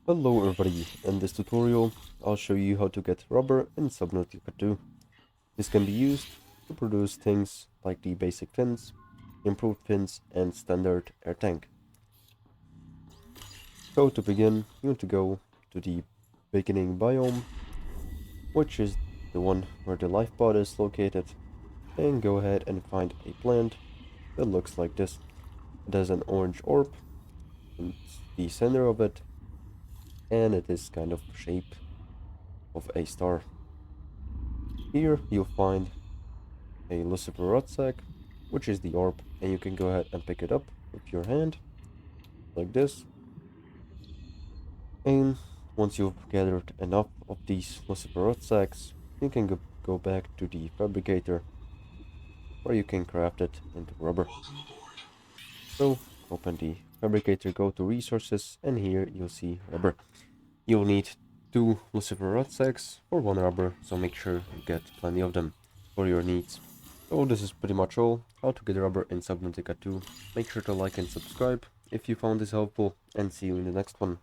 Hello everybody, in this tutorial I'll show you how to get rubber in Subnautica 2. This can be used to produce things like the basic fins, improved fins and standard air tank. So to begin, you need to go to the beginning biome, which is the one where the life pod is located, and go ahead and find a plant that looks like this. It has an orange orb in the center of it, and it is kind of shape of a star. Here you'll find a Lucifer rod sack, which is the orb, and you can go ahead and pick it up with your hand, like this. And once you've gathered enough of these Lucifer rod sacks, you can go back to the fabricator, where you can craft it into rubber. So open the fabricator, go to resources, and here you'll see rubber. You'll need 2 Lucifer rod sacks for 1 rubber, so make sure you get plenty of them for your needs. So this is pretty much all, how to get rubber in Subnautica 2. Make sure to like and subscribe if you found this helpful, and see you in the next one.